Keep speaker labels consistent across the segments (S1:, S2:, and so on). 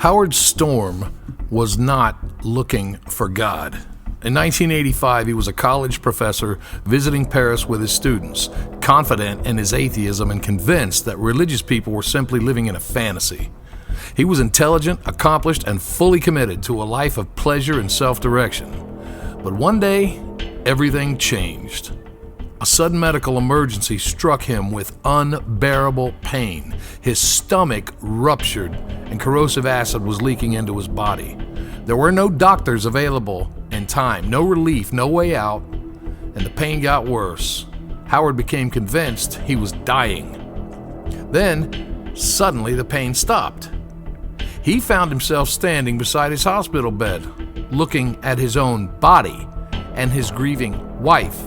S1: Howard Storm was not looking for God. In 1985, he was a college professor visiting Paris with his students, confident in his atheism and convinced that religious people were simply living in a fantasy. He was intelligent, accomplished, and fully committed to a life of pleasure and self-direction. But one day, everything changed. A sudden medical emergency struck him with unbearable pain. His stomach ruptured and corrosive acid was leaking into his body. There were no doctors available in time, no relief, no way out, and the pain got worse. Howard became convinced he was dying. Then, suddenly the pain stopped. He found himself standing beside his hospital bed, looking at his own body and his grieving wife.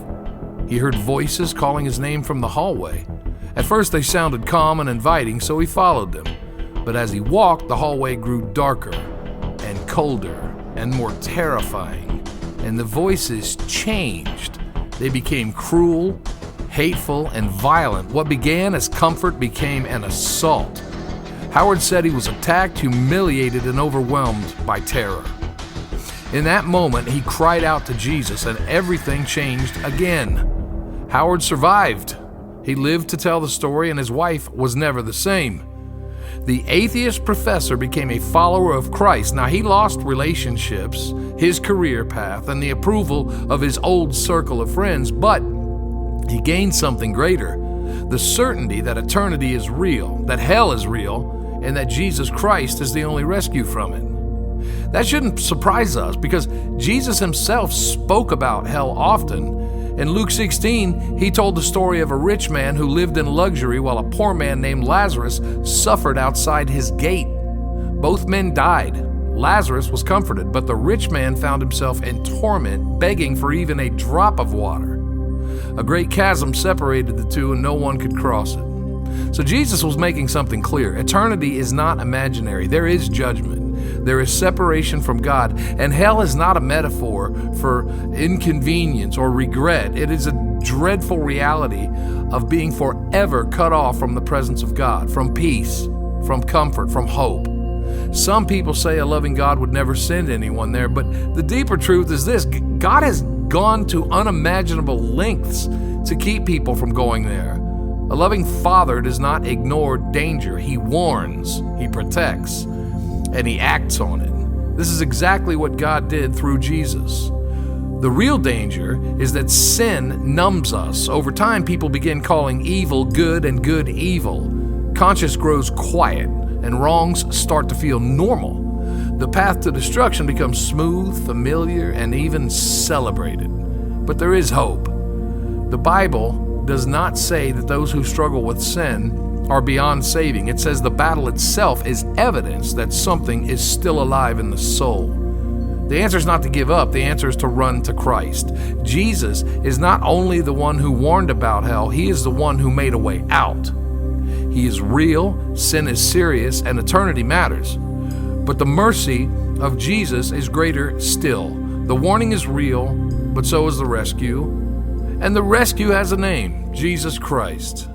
S1: He heard voices calling his name from the hallway. At first they sounded calm and inviting, so he followed them. But as he walked, the hallway grew darker and colder and more terrifying, and the voices changed. They became cruel, hateful, and violent. What began as comfort became an assault. Howard said he was attacked, humiliated, and overwhelmed by terror. In that moment, he cried out to Jesus, and everything changed again. Howard survived. He lived to tell the story, and his wife was never the same. The atheist professor became a follower of Christ. Now, he lost relationships, his career path, and the approval of his old circle of friends, but he gained something greater: the certainty that eternity is real, that hell is real, and that Jesus Christ is the only rescue from it. That shouldn't surprise us, because Jesus himself spoke about hell often. In Luke 16, he told the story of a rich man who lived in luxury while a poor man named Lazarus suffered outside his gate. Both men died. Lazarus was comforted, but the rich man found himself in torment, begging for even a drop of water. A great chasm separated the two, and no one could cross it. So Jesus was making something clear. Eternity is not imaginary. There is judgment. There is separation from God, and hell is not a metaphor for inconvenience or regret. It is a dreadful reality of being forever cut off from the presence of God, from peace, from comfort, from hope. Some people say a loving God would never send anyone there, but the deeper truth is this: God has gone to unimaginable lengths to keep people from going there. A loving Father does not ignore danger. He warns, He protects, and He acts on it. This is exactly what God did through Jesus. The real danger is that sin numbs us. Over time, people begin calling evil good and good evil. Conscience grows quiet, and wrongs start to feel normal. The path to destruction becomes smooth, familiar, and even celebrated. But there is hope. The Bible does not say that those who struggle with sin are beyond saving. It says the battle itself is evidence that something is still alive in the soul. The answer is not to give up. The answer is to run to Christ. Jesus is not only the one who warned about hell, He is the one who made a way out. He is real, sin is serious, and eternity matters. But the mercy of Jesus is greater still. The warning is real, but so is the rescue. And the rescue has a name: Jesus Christ.